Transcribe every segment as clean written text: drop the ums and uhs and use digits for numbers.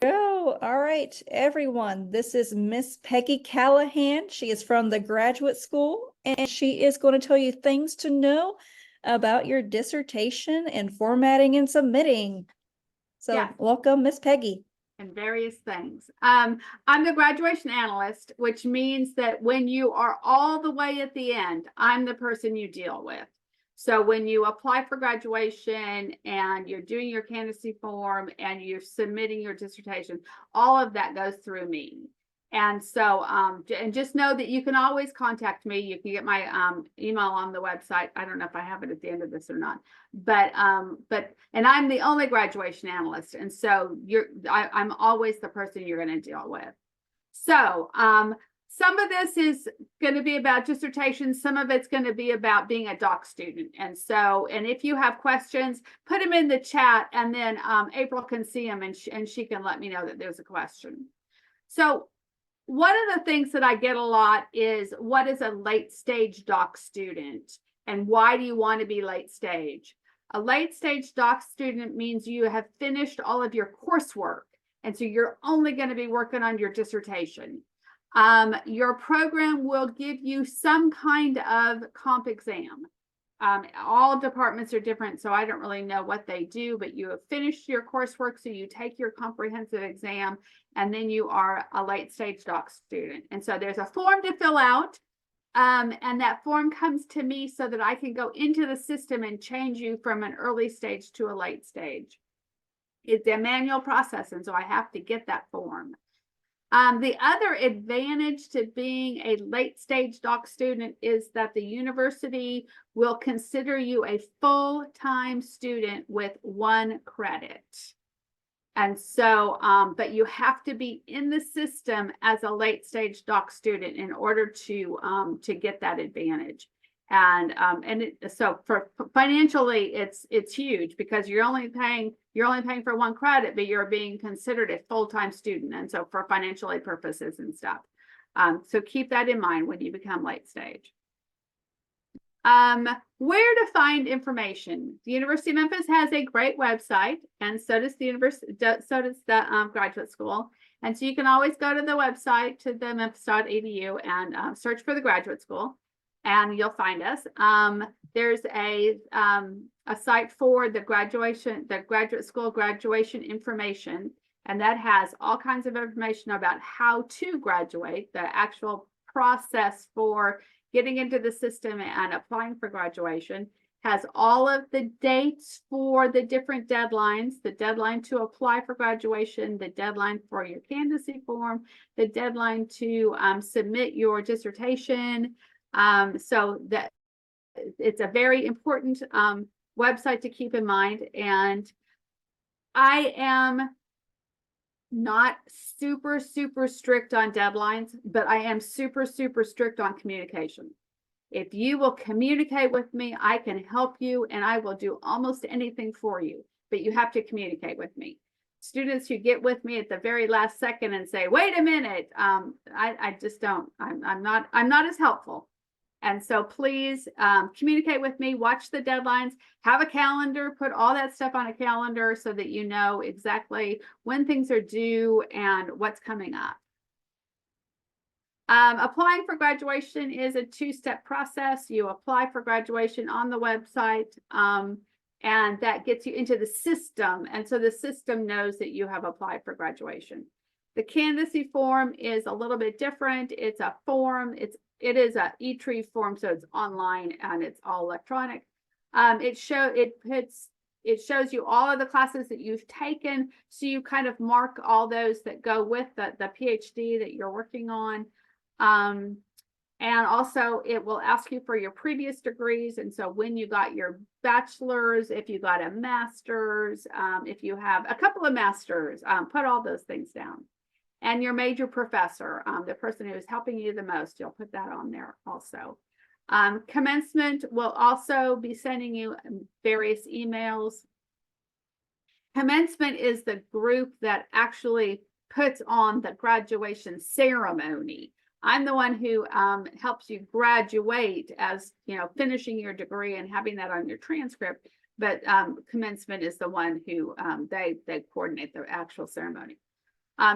go. All right, everyone. This is Miss Peggy Callahan. She is from the graduate school, and she is going to tell you things to know about your dissertation and formatting and submitting. So, Yes. welcome, Miss Peggy. And various things. I'm the graduation analyst, which means that when you are all the way at the end, I'm the person you deal with. So when you apply for graduation and you're doing your candidacy form and you're submitting your dissertation, all of that goes through me. And so, and just know that you can always contact me. You can get my email on the website. I don't know if I have it at the end of this or not, but and I'm the only graduation analyst, and so I'm always the person you're going to deal with. So, some of this is going to be about dissertations. Some of it's going to be about being a doc student. And so, and if you have questions, put them in the chat, and then April can see them, and she can let me know that there's a question. So one of the things that I get a lot is, what is a late stage doc student, and why do you want to be late stage? A late stage doc student means you have finished all of your coursework, and so you're only going to be working on your dissertation. Your program will give you some kind of comp exam. All departments are different, so I don't really know what they do, but you have finished your coursework, so you take your comprehensive exam, and then you are a late stage doc student. And so there's a form to fill out, and that form comes to me so that I can go into the system and change you from an early stage to a late stage. It's a manual process, and so I have to get that form. The other advantage to being a late stage doc student is that the university will consider you a full-time student with 1 credit. And so, but you have to be in the system as a late stage doc student in order to get that advantage. And so for financially, it's huge, because you're only paying for 1 credit, but you're being considered a full-time student. And so for financial aid purposes and stuff. So keep that in mind when you become late stage. Where to find information? The University of Memphis has a great website, and so does the graduate school. And so you can always go to the website, to the memphis.edu, and search for the graduate school, and you'll find us. There's a site for the graduate school graduation information, and that has all kinds of information about how to graduate, the actual process for getting into the system and applying for graduation. Has all of the dates for the different deadlines: the deadline to apply for graduation, the deadline for your candidacy form, the deadline to submit your dissertation. So that it's a very important website to keep in mind. And I am not super strict on deadlines, but I am super strict on communication. If you will communicate with me, I can help you, and I will do almost anything for you, but you have to communicate with me. Students who get with me at the very last second and say, wait a minute, I just don't, I'm not as helpful. And so please communicate with me, watch the deadlines, have a calendar, put all that stuff on a calendar so that you know exactly when things are due and what's coming up. Applying for graduation is a 2-step process. You apply for graduation on the website, and that gets you into the system. And so the system knows that you have applied for graduation. The candidacy form is a little bit different. It's a form. It is a e-tree form, so it's online and it's all electronic. It shows you all of the classes that you've taken, so you kind of mark all those that go with the PhD that you're working on. And also it will ask you for your previous degrees. And so when you got your bachelor's, if you got a master's, if you have a couple of masters, put all those things down. And your major professor, the person who is helping you the most, you'll put that on there also. Commencement will also be sending you various emails. Commencement is the group that actually puts on the graduation ceremony. I'm the one who helps you graduate, as you know, finishing your degree and having that on your transcript. But commencement is the one who they coordinate the actual ceremony.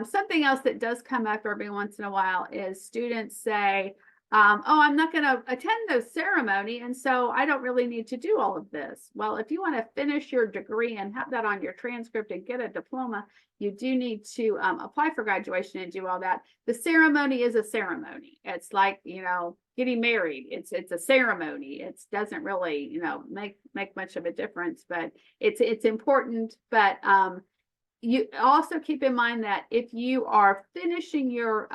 Something else that does come up every once in a while is students say, oh, I'm not going to attend the ceremony, and so I don't really need to do all of this. Well, if you want to finish your degree and have that on your transcript and get a diploma, you do need to apply for graduation and do all that. The ceremony is a ceremony. It's like, you know, getting married. It's a ceremony. It doesn't really, you know, make much of a difference, but it's important. But you also keep in mind that if you are finishing your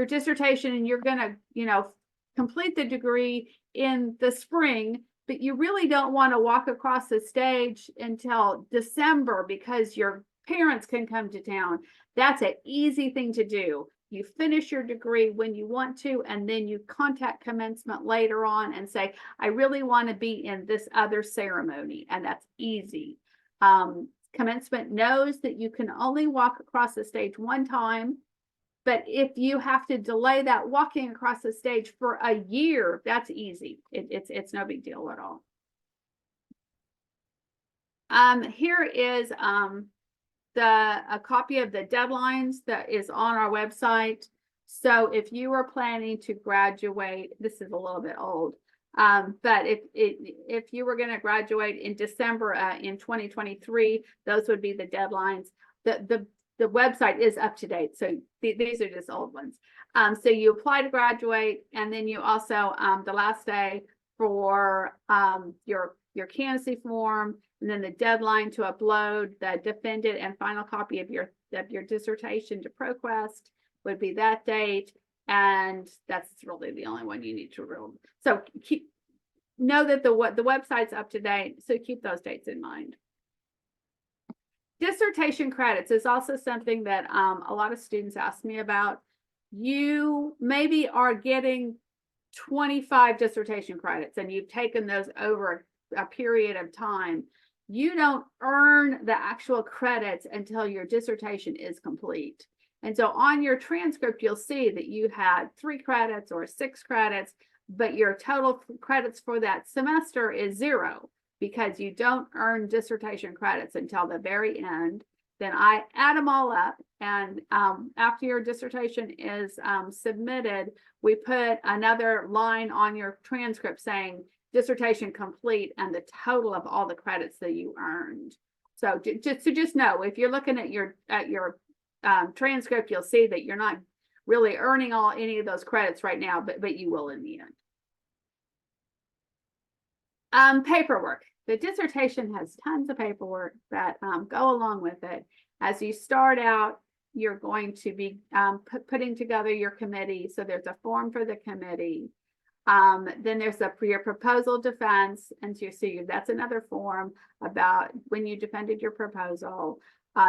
dissertation and you're going to, you know, complete the degree in the spring, but you really don't want to walk across the stage until December because your parents can come to town. That's an easy thing to do. You finish your degree when you want to, and then you contact commencement later on and say, I really want to be in this other ceremony, and that's easy. Commencement knows that you can only walk across the stage one time. But if you have to delay that walking across the stage for a year, that's easy. It's no big deal at all. Here is a copy of the deadlines that is on our website. So if you are planning to graduate, this is a little bit old, but if you were going to graduate in December in 2023, those would be the deadlines. The website is up to date, so these are just old ones. So you apply to graduate, and then you also the last day for your candidacy form, and then the deadline to upload the defended and final copy of your dissertation to ProQuest would be that date, and that's really the only one you need to rule. So know that the website's up to date, so keep those dates in mind. Dissertation credits is also something that a lot of students ask me about. You maybe are getting 25 dissertation credits and you've taken those over a period of time. You don't earn the actual credits until your dissertation is complete. And so on your transcript, you'll see that you had 3 credits or 6 credits, but your total credits for that semester is 0. Because you don't earn dissertation credits until the very end. Then I add them all up, and after your dissertation is submitted, we put another line on your transcript saying dissertation complete and the total of all the credits that you earned. So just know, if you're looking at your transcript, you'll see that you're not really earning any of those credits right now, but you will in the end. Paperwork. The dissertation has tons of paperwork that go along with it. As you start out, you're going to be putting together your committee. So there's a form for the committee. Then there's your proposal defense. And so you see that's another form about when you defended your proposal.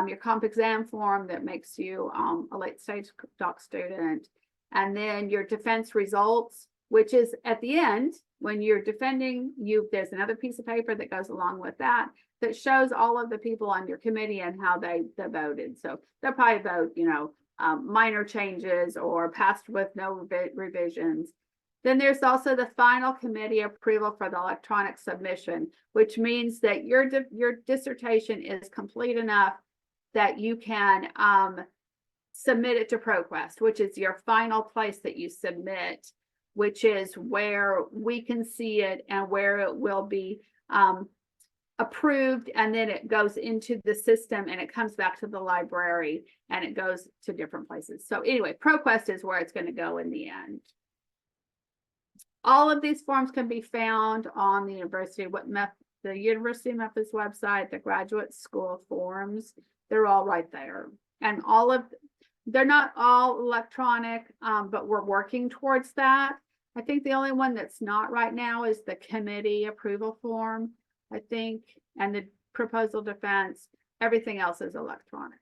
Your comp exam form that makes you a late stage doc student. And then your defense results, which is at the end. When you're defending, there's another piece of paper that goes along with that shows all of the people on your committee and how they voted. So they'll probably vote, you know, minor changes or passed with no revisions. Then there's also the final committee approval for the electronic submission, which means that your dissertation is complete enough that you can submit it to ProQuest, which is your final place that you submit, which is where we can see it and where it will be approved, and then it goes into the system and it comes back to the library and it goes to different places. So anyway, ProQuest is where it's going to go in the end. All of these forms can be found on the University of Memphis website, the graduate school forms. They're all right there, and they're not all electronic, but we're working towards that. I think the only one that's not right now is the committee approval form, I think, and the proposal defense. Everything else is electronic.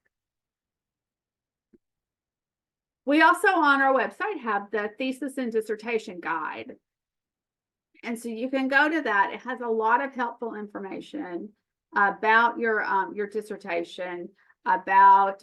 We also on our website have the thesis and dissertation guide. And so you can go to that. It has a lot of helpful information about your dissertation, about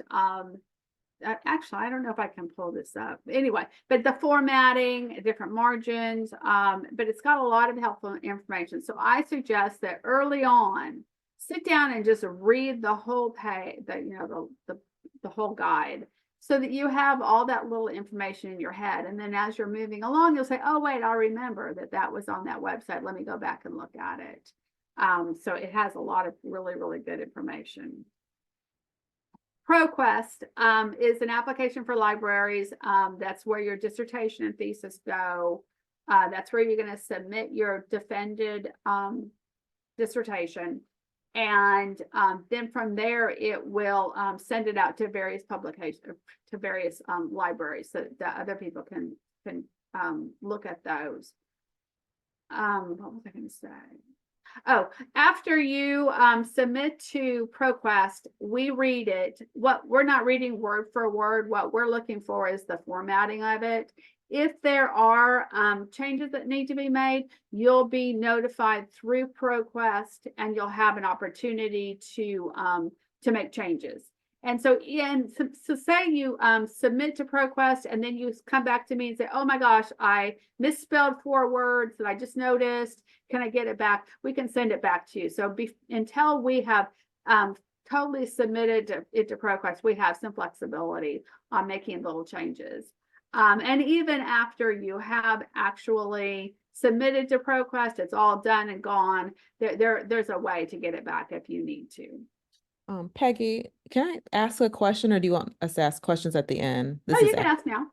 actually, I don't know if I can pull this up. Anyway, but the formatting, different margins, but it's got a lot of helpful information. So I suggest that early on, sit down and just read the whole page, the the whole guide, so that you have all that little information in your head. And then as you're moving along, you'll say, oh, wait, I remember that was on that website. Let me go back and look at it. So it has a lot of really, really good information. ProQuest is an application for libraries. That's where your dissertation and thesis go. That's where you're going to submit your defended dissertation. And then from there, it will send it out to various publications, to various libraries, so that other people can look at those. What was I going to say? Oh, after you submit to ProQuest, we read it. What we're not reading word for word. What we're looking for is the formatting of it. If there are changes that need to be made, you'll be notified through ProQuest, and you'll have an opportunity to make changes. And so, so say you submit to ProQuest, and then you come back to me and say, oh my gosh, I misspelled 4 words that I just noticed. Can I get it back? We can send it back to you. So until we have totally submitted it to ProQuest, we have some flexibility on making little changes. And even after you have actually submitted to ProQuest, it's all done and gone. There's a way to get it back if you need to. Peggy, can I ask a question, or do you want us to ask questions at the end? Oh, you can ask now.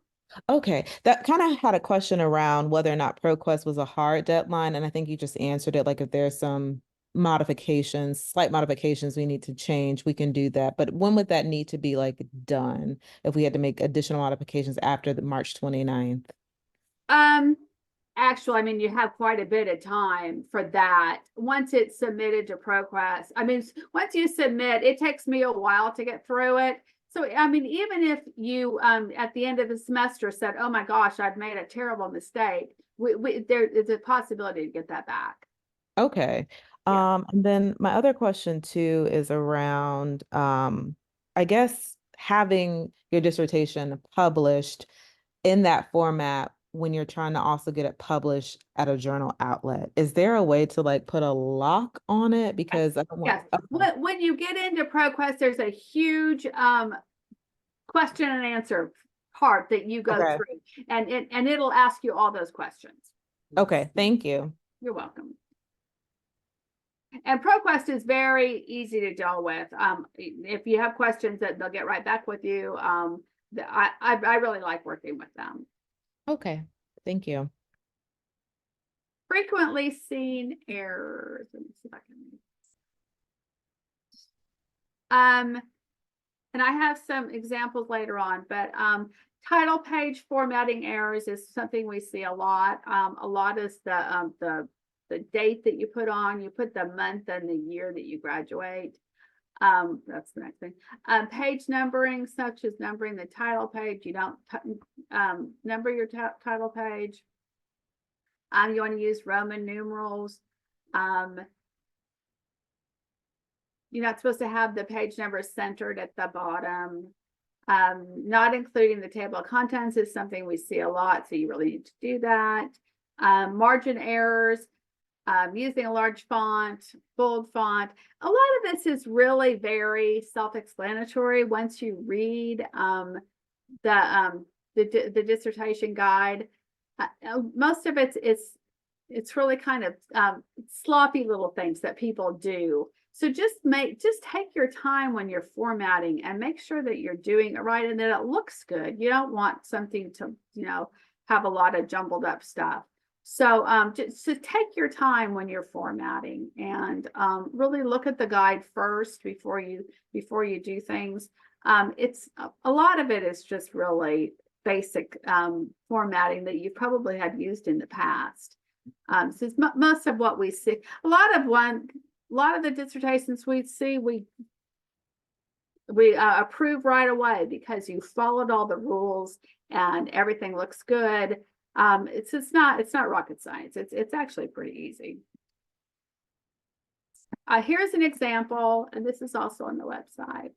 Okay, that kind of had a question around whether or not ProQuest was a hard deadline, and I think you just answered it. Like if there's some modifications, slight modifications we need to change, we can do that. But when would that need to be like done if we had to make additional modifications after the March 29th? Actually, I mean, you have quite a bit of time for that. Once it's submitted to ProQuest, I mean, once you submit, it takes me a while to get through it. So, I mean, even if you, at the end of the semester said, oh my gosh, I've made a terrible mistake, there is a possibility to get that back. Okay. Yeah. And then my other question too is around, I guess having your dissertation published in that format when you're trying to also get it published at a journal outlet. Is there a way to like put a lock on it? Because I don't want. Yes. When you get into ProQuest, there's a huge question and answer part that you go through, and it'll ask you all those questions. Okay, thank you. You're welcome. And ProQuest is very easy to deal with. If you have questions, that they'll get right back with you. I really like working with them. Okay, thank you. Frequently seen errors. Let me see if I can. And I have some examples later on, but title page formatting errors is something we see a lot. A lot is the date that you put on. You put the month and the year that you graduate. That's the next thing. Page numbering, such as numbering the title page. You don't number your title page. You want to use Roman numerals. You're not supposed to have the page numbers centered at the bottom. Not including the table of contents is something we see a lot, so you really need to do that. Margin errors. Using a large font, bold font. A lot of this is really very self-explanatory once you read the dissertation guide. Most of it's really kind of sloppy little things that people do. So just take your time when you're formatting and make sure that you're doing it right and that it looks good. You don't want something to, have a lot of jumbled up stuff. So just to take your time when you're formatting and really look at the guide first before you do things. It's a lot of it is just really basic formatting that you probably have used in the past. So it's most of what we see. A lot of the dissertations we see, we approve right away because you followed all the rules and everything looks good. It's not rocket science. It's actually pretty easy. Here's an example, and this is also on the website,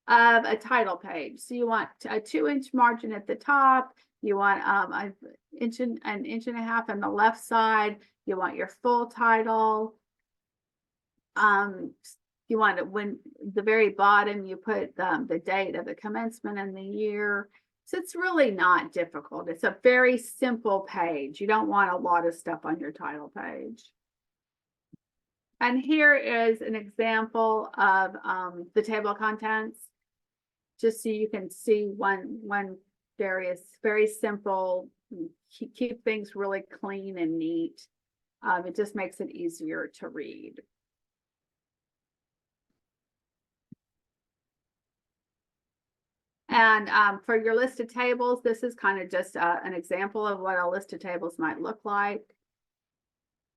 of a title page. So you want a 2-inch margin at the top. You want an inch and a half on the left side. You want your full title. you want it when the very bottom, you put the date of the commencement and the year. So it's really not difficult. It's a very simple page. You don't want a lot of stuff on your title page. And here is an example of the table of contents, just so you can see one very simple, keep things really clean and neat. It just makes it easier to read. And for your list of tables, this is kind of just an example of what a list of tables might look like.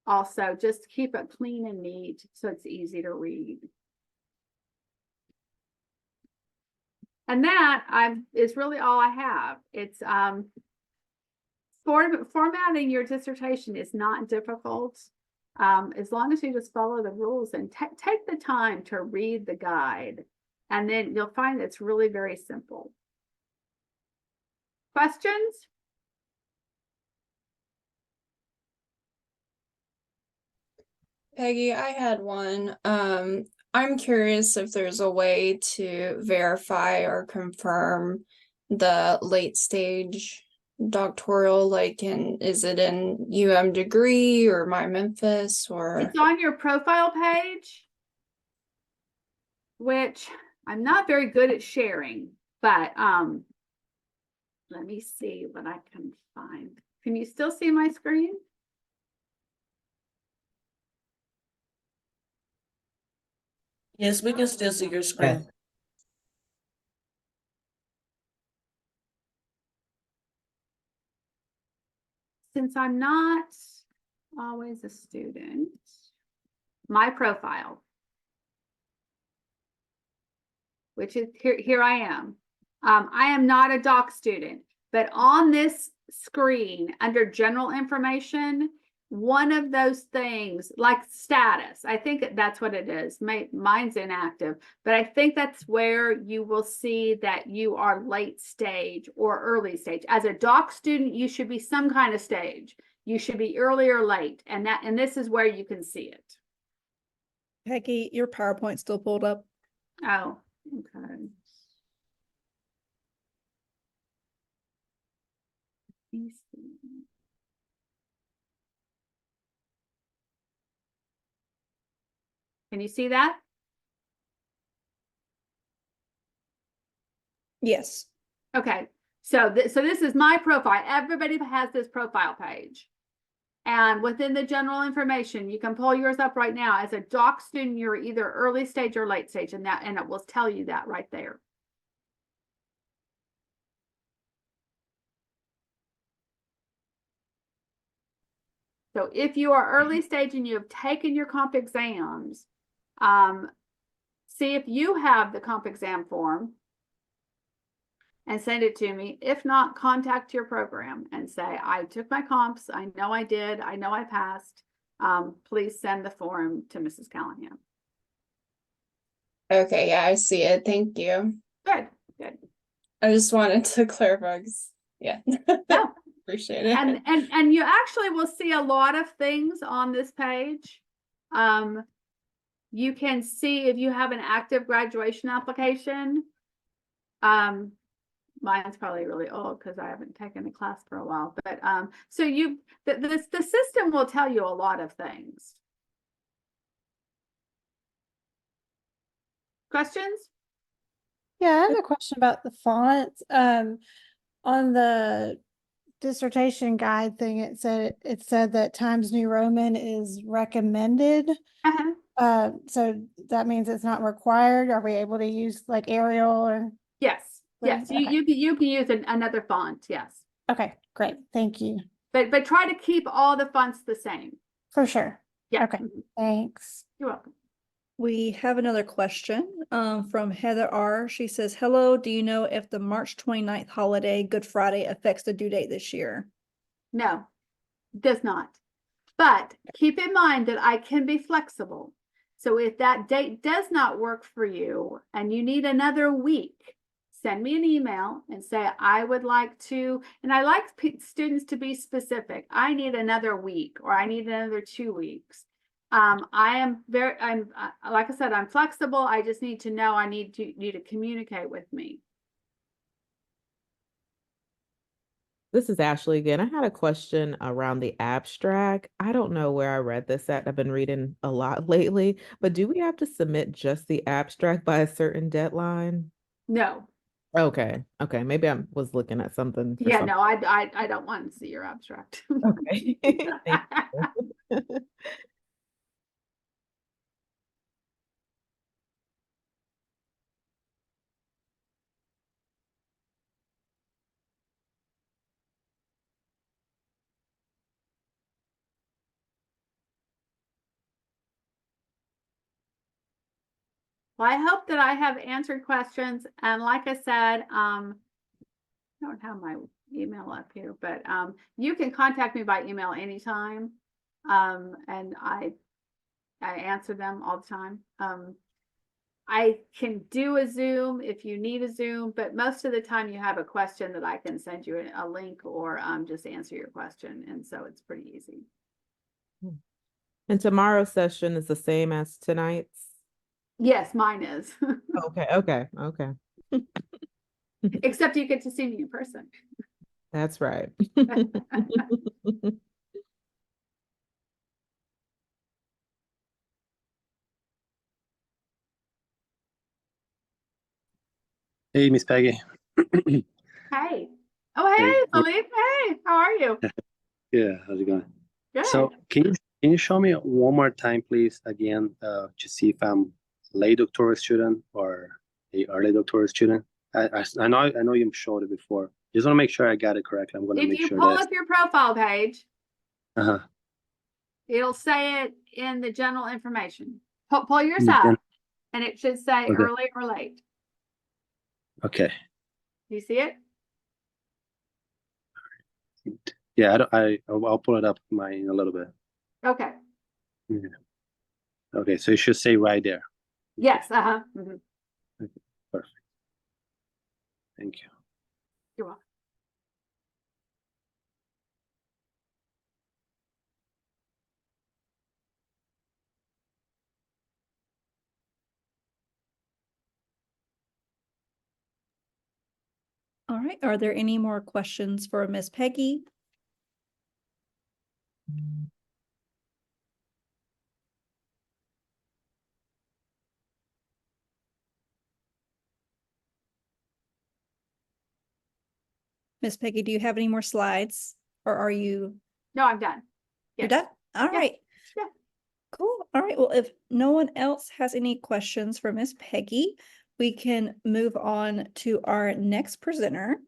Also, just keep it clean and neat so it's easy to read. And that is really all I have. It's formatting your dissertation is not difficult. As long as you just follow the rules and take the time to read the guide, and then you'll find it's really very simple. Questions? Peggy, I had one. I'm curious if there's a way to verify or confirm the late stage doctoral, like is it in degree or My Memphis or? It's on your profile page, which I'm not very good at sharing, but let me see what I can find. Can you still see my screen? Yes, we can still see your screen. Since I'm not always a student, my profile, which is here I am. I am not a doc student, but on this screen under general information, one of those things like status, I think that's what it is. Mine's inactive, but I think that's where you will see that you are late stage or early stage. As a doc student, you should be some kind of stage. You should be early or late, and this is where you can see it. Peggy, your PowerPoint's still pulled up. Oh, okay. Let me see. Can you see that? Yes. Okay. So this is my profile. Everybody has this profile page. And within the general information, you can pull yours up right now. As a doc student, you're either early stage or late stage, and it will tell you that right there. So if you are early stage and you have taken your comp exams, see if you have the comp exam form and send it to me. If not, contact your program and say, I took my comps. I know I did. I know I passed. Please send the form to Mrs. Callahan. Okay, yeah, I see it. Thank you. Good, good. I just wanted to clarify, 'cause, yeah. No. Appreciate it. And you actually will see a lot of things on this page. You can see if you have an active graduation application. Mine's probably really old because I haven't taken a class for a while, but so the system will tell you a lot of things. Questions? Yeah, I have a question about the fonts. On the dissertation guide thing, it said that Times New Roman is recommended. So that means it's not required. Are we able to use like Arial or? Yes, yes. Okay. You can use another font. Yes. Okay, great. Thank you. But try to keep all the fonts the same. For sure. Yeah. Okay, thanks. You're welcome. We have another question from Heather R. She says, hello, do you know if the March 29th holiday, Good Friday, affects the due date this year? No, does not. But keep in mind that I can be flexible. So if that date does not work for you and you need another week, send me an email and say, I would like to, and I like students to be specific. I need another week or I need another 2 weeks. I am like I said, I'm flexible. I just need to know, I need you to communicate with me. This is Ashley again. I had a question around the abstract. I don't know where I read this at. I've been reading a lot lately, but do we have to submit just the abstract by a certain deadline? No, Okay. Okay. Maybe I was looking at something for yeah, something. no, I don't want to see your abstract. Okay. Thank you. Well, I hope that I have answered questions. And like I said, I don't have my email up here, but you can contact me by email anytime. And I answer them all the time. I can do a Zoom if you need a Zoom, but most of the time you have a question that I can send you a link or just answer your question. And so it's pretty easy. And tomorrow's session is the same as tonight's? Yes, mine is. Okay. Okay. Okay. Except you get to see me in person. That's right. Hey, Miss Peggy. Hey. Oh, hey, Philippe. Hey, how are you? Yeah, how's it going? Good. So can you show me one more time, please, again, to see if I'm a late doctoral student or a early doctoral student? I know you showed it before. Just want to make sure I got it correctly. I'm going to If make you sure pull that. up your profile page, Uh-huh. it'll say it in the general information. Pull yours Mm, up, and- and it should say Okay. early or late. Okay. Do you see it? Yeah, I'll pull it up in a little bit. Okay. Yeah. Okay, so it should say right there. Yes. Uh-huh. Mhm. Perfect. Thank you. You're welcome. All right. Are there any more questions for Miss Peggy? Miss Peggy, do you have any more slides or are you, No, I'm done. you're Yes. done? All Yeah. right. Yeah. Cool. All right. Well, if no one else has any questions for Miss Peggy, we can move on to our next presenter,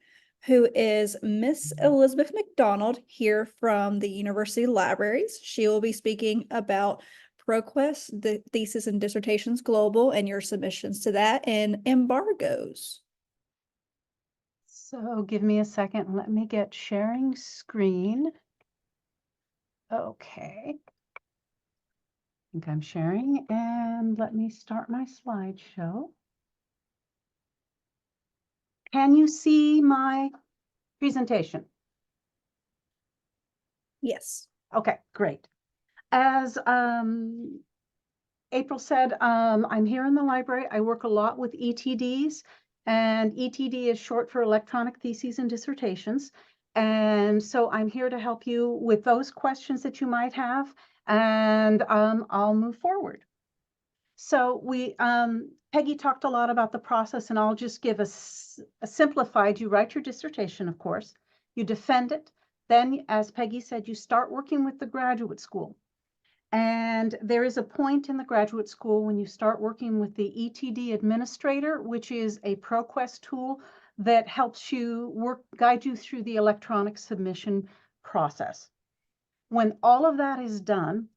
who is Miss Elizabeth McDonald here from the University Libraries. She will be speaking about ProQuest, the Thesis and Dissertations Global, and your submissions to that, and embargoes. So give me a second and let me get sharing screen. Okay. I think I'm sharing and let me start my slideshow. Can you see my presentation? Yes. Okay, great. As April said, I'm here in the library. I work a lot with ETDs, and ETD is short for Electronic Theses and Dissertations. And so I'm here to help you with those questions that you might have, and I'll move forward. So Peggy talked a lot about the process, and I'll just give a simplified. You write your dissertation, of course, you defend it. Then, as Peggy said, you start working with the graduate school. And there is a point in the graduate school when you start working with the ETD administrator, which is a ProQuest tool that helps you guide you through the electronic submission process. When all of that is done,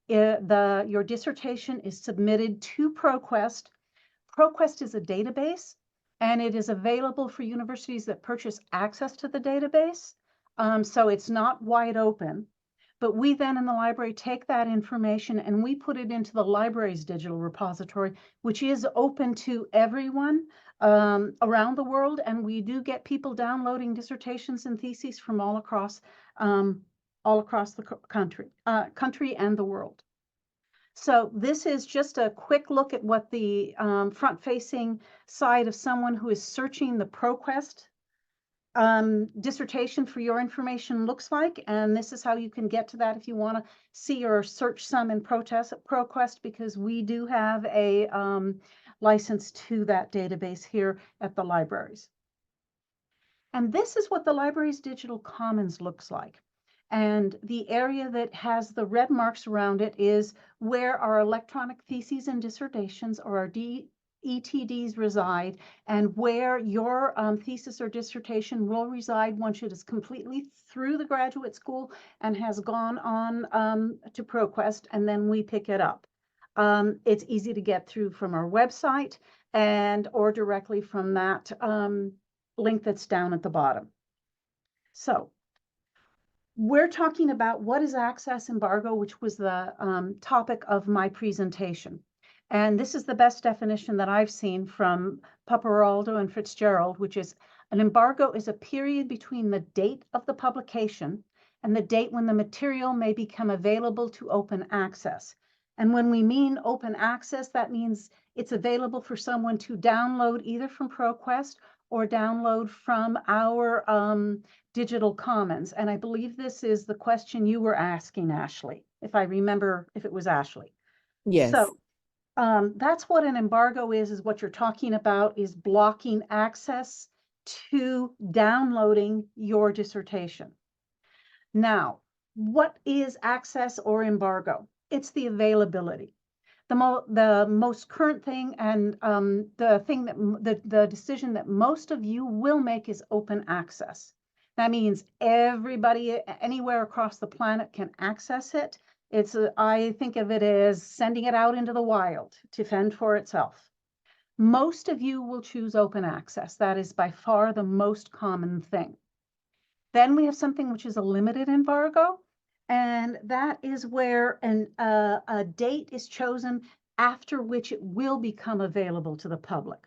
your dissertation is submitted to ProQuest. ProQuest is a database, and it is available for universities that purchase access to the database. So it's not wide open. But we then in the library take that information and we put it into the library's digital repository, which is open to everyone around the world. And we do get people downloading dissertations and theses from all across the country and the world. So this is just a quick look at what the front-facing side of someone who is searching the ProQuest dissertation for your information looks like. And this is how you can get to that if you want to see or search some in ProQuest, because we do have a license to that database here at the libraries. And this is what the library's digital commons looks like. And the area that has the red marks around it is where our electronic theses and dissertations, or our ETDs, reside, and where your thesis or dissertation will reside once it is completely through the graduate school and has gone on to ProQuest, and then we pick it up. It's easy to get through from our website and or directly from that link that's down at the bottom. So we're talking about what is access embargo, which was the topic of my presentation. And this is the best definition that I've seen from Paparaldo and Fitzgerald, which is an embargo is a period between the date of the publication and the date when the material may become available to open access. And when we mean open access, that means it's available for someone to download either from ProQuest or download from our digital commons. And I believe this is the question you were asking, Ashley, if I remember, if it was Ashley. Yes. So that's what an embargo is what you're talking about, is blocking access to downloading your dissertation. Now, what is access or embargo? It's the availability. The most current thing, and the thing that the decision that most of you will make, is open access. That means everybody anywhere across the planet can access it. I think of it as sending it out into the wild to fend for itself. Most of you will choose open access. That is by far the most common thing. Then we have something which is a limited embargo. And that is where a date is chosen after which it will become available to the public.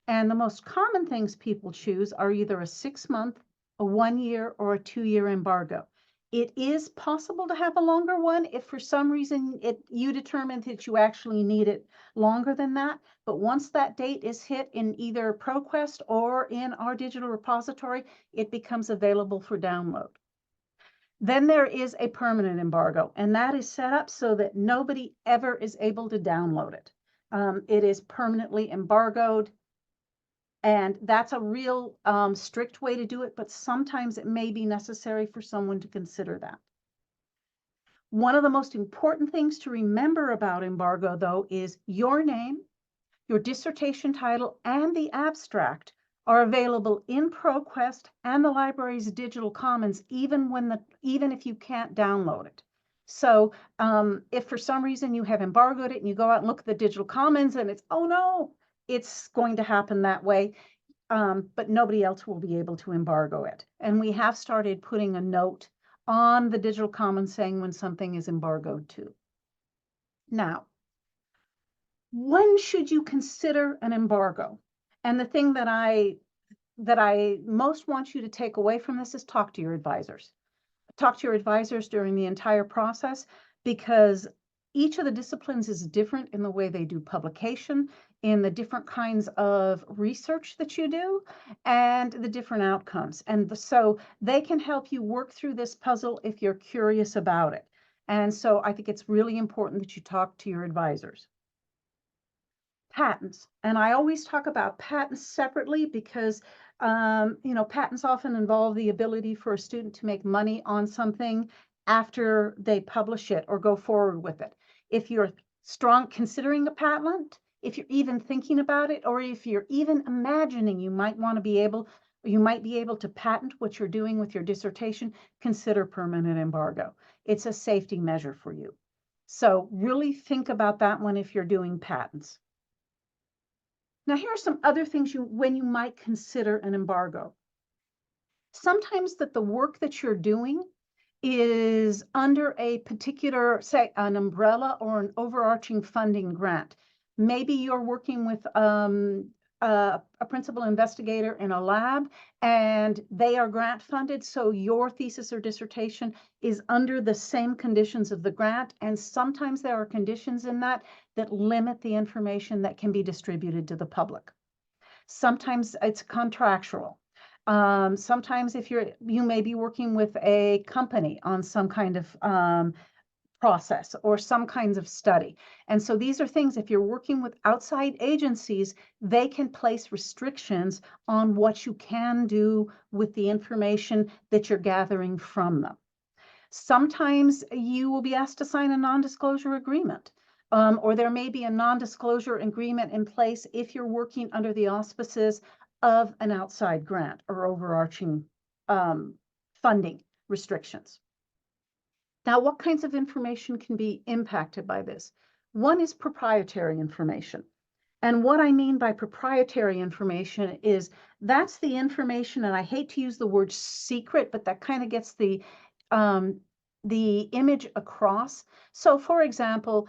And the most common things people choose are either a 6-month, a 1-year, or a 2-year embargo. It is possible to have a longer one if for some reason you determine that you actually need it longer than that. But once that date is hit in either ProQuest or in our digital repository, it becomes available for download. Then there is a permanent embargo, and that is set up so that nobody ever is able to download it. It is permanently embargoed, and that's a real strict way to do it, but sometimes it may be necessary for someone to consider that. One of the most important things to remember about embargo, though, is your name, your dissertation title, and the abstract are available in ProQuest and the library's digital commons, even if you can't download it. So if for some reason you have embargoed it and you go out and look at the digital commons and it's, oh no, it's going to happen that way, but nobody else will be able to embargo it. And we have started putting a note on the digital commons saying when something is embargoed too. Now, when should you consider an embargo? And the thing that I most want you to take away from this is talk to your advisors. Talk to your advisors during the entire process, because each of the disciplines is different in the way they do publication, in the different kinds of research that you do, and the different outcomes. And so they can help you work through this puzzle if you're curious about it. And so I think it's really important that you talk to your advisors. Patents. And I always talk about patents separately because, patents often involve the ability for a student to make money on something after they publish it or go forward with it. If you're considering a patent, if you're even thinking about it, or if you're even imagining you might be able to patent what you're doing with your dissertation, consider permanent embargo. It's a safety measure for you. So really think about that one if you're doing patents. Now, here are some other things when you might consider an embargo. Sometimes that the work that you're doing is under a particular, say, an umbrella or an overarching funding grant. Maybe you're working with a principal investigator in a lab, and they are grant funded. So your thesis or dissertation is under the same conditions of the grant. And sometimes there are conditions in that that limit the information that can be distributed to the public. Sometimes it's contractual. Sometimes if you may be working with a company on some kind of process or some kinds of study. And so these are things, if you're working with outside agencies, they can place restrictions on what you can do with the information that you're gathering from them. Sometimes you will be asked to sign a non-disclosure agreement, or there may be a non-disclosure agreement in place if you're working under the auspices of an outside grant or overarching funding restrictions. Now, what kinds of information can be impacted by this? One is proprietary information. And what I mean by proprietary information is that's the information, and I hate to use the word secret, but that kind of gets the image across. So for example,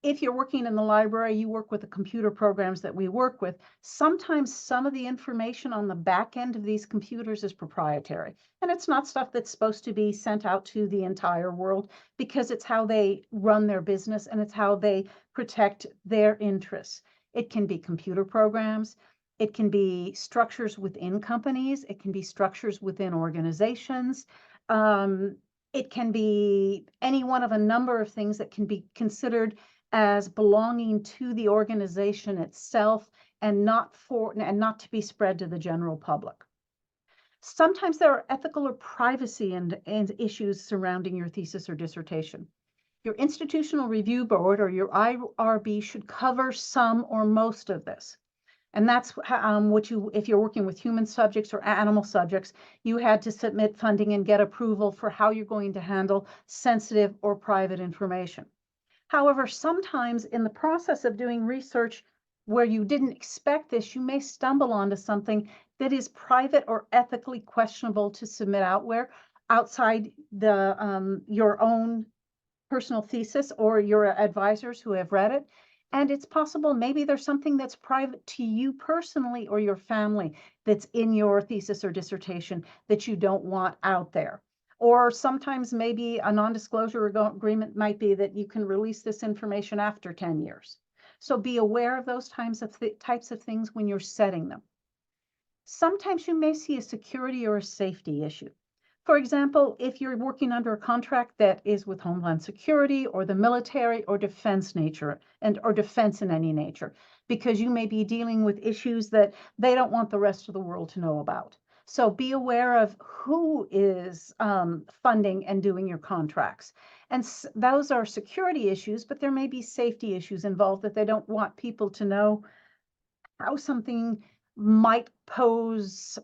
if you're working in the library, you work with the computer programs that we work with, sometimes some of the information on the back end of these computers is proprietary. And it's not stuff that's supposed to be sent out to the entire world, because it's how they run their business and it's how they protect their interests. It can be computer programs. It can be structures within companies. It can be structures within organizations. It can be any one of a number of things that can be considered as belonging to the organization itself and not to be spread to the general public. Sometimes there are ethical or privacy and issues surrounding your thesis or dissertation. Your institutional review board or your IRB should cover some or most of this. And that's what if you're working with human subjects or animal subjects, you had to submit funding and get approval for how you're going to handle sensitive or private information. However, sometimes in the process of doing research where you didn't expect this, you may stumble onto something that is private or ethically questionable to submit outside your own personal thesis or your advisors who have read it. And it's possible maybe there's something that's private to you personally or your family that's in your thesis or dissertation that you don't want out there. Or sometimes maybe a non-disclosure agreement might be that you can release this information after 10 years. So be aware of those types of things when you're setting them. Sometimes you may see a security or a safety issue. For example, if you're working under a contract that is with Homeland Security or the military or defense nature or defense in any nature, because you may be dealing with issues that they don't want the rest of the world to know about. So be aware of who is funding and doing your contracts. And those are security issues, but there may be safety issues involved that they don't want people to know how something might pose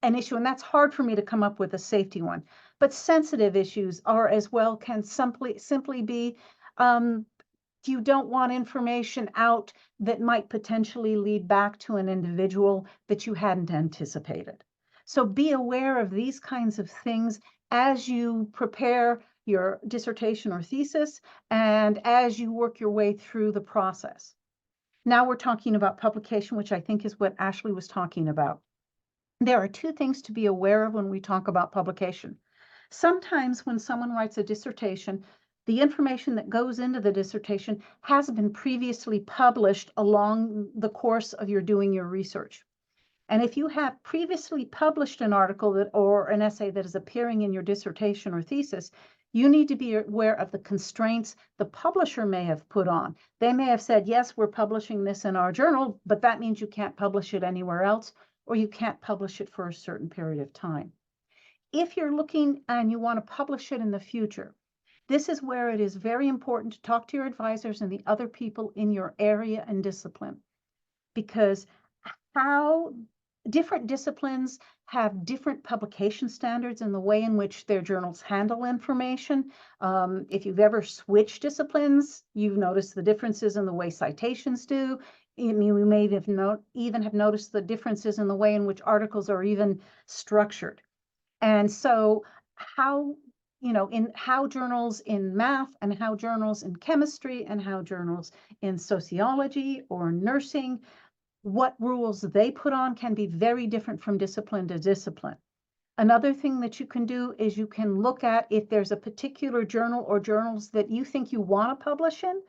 an issue. And that's hard for me to come up with a safety one. But sensitive issues are as well, can simply be you don't want information out that might potentially lead back to an individual that you hadn't anticipated. So be aware of these kinds of things as you prepare your dissertation or thesis and as you work your way through the process. Now we're talking about publication, which I think is what Ashley was talking about. There are two things to be aware of when we talk about publication. Sometimes when someone writes a dissertation, the information that goes into the dissertation has been previously published along the course of your doing your research. And if you have previously published an article or an essay that is appearing in your dissertation or thesis, you need to be aware of the constraints the publisher may have put on. They may have said, yes, we're publishing this in our journal, but that means you can't publish it anywhere else, or you can't publish it for a certain period of time. If you're looking and you want to publish it in the future, this is where it is very important to talk to your advisors and the other people in your area and discipline, because how different disciplines have different publication standards in the way in which their journals handle information. If you've ever switched disciplines, you've noticed the differences in the way citations do. I mean, we may even have noticed the differences in the way in which articles are even structured. And so how you know, in how journals in math and how journals in chemistry and how journals in sociology or nursing, what rules they put on can be very different from discipline to discipline. Another thing that you can do is you can look at if there's a particular journal or journals that you think you want to publish in,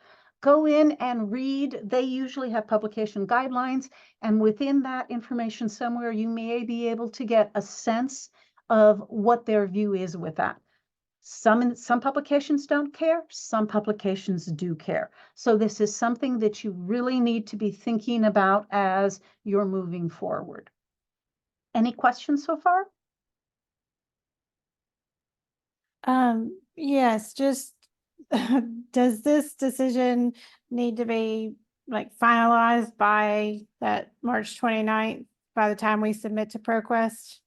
go in and read. They usually have publication guidelines, and within that information somewhere, you may be able to get a sense of what their view is with that. Some publications don't care, some publications do care. So this is something that you really need to be thinking about as you're moving forward. Any questions so far? Yes, just does this decision need to be like finalized by that March 29th by the time we submit to ProQuest?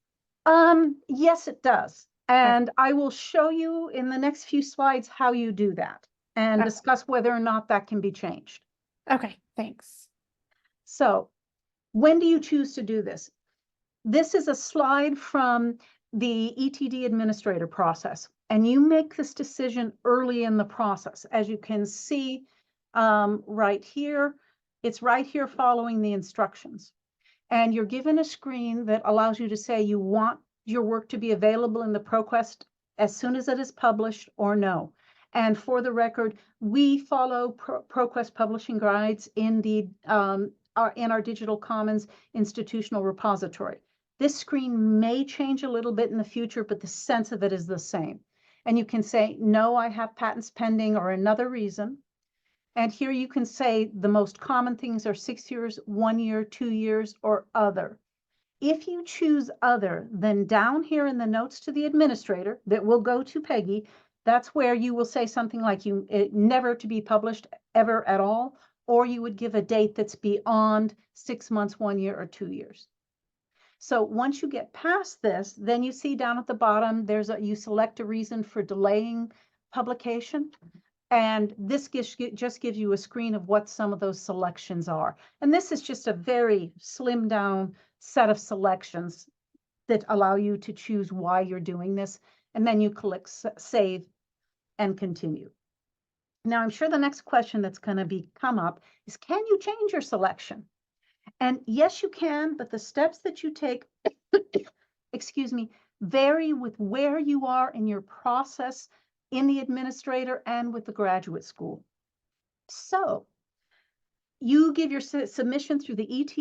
Yes, it does. And I will show you in the next few slides how you do that and Okay. discuss whether or not that can be changed. Okay, thanks. So when do you choose to do this? This is a slide from the ETD administrator process, and you make this decision early in the process. As you can see right here, it's right here following the instructions. And you're given a screen that allows you to say you want your work to be available in the ProQuest as soon as it is published or no. And for the record, we follow ProQuest publishing guides in our Digital Commons institutional repository. This screen may change a little bit in the future, but the sense of it is the same. And you can say, no, I have patents pending or another reason. And here you can say the most common things are 6 years, 1 year, 2 years, or other. If you choose other, then down here in the notes to the administrator that will go to Peggy, that's where you will say something like never to be published ever at all, or you would give a date that's beyond 6 months, 1 year, or 2 years. So once you get past this, then you see down at the bottom, you select a reason for delaying publication. And this just gives you a screen of what some of those selections are. And this is just a very slimmed down set of selections that allow you to choose why you're doing this. And then you click save and continue. Now, I'm sure the next question that's going to come up is, can you change your selection? And yes, you can, but the steps that you take, excuse me, vary with where you are in your process in the administrator and with the graduate school. So you give your submission through the ET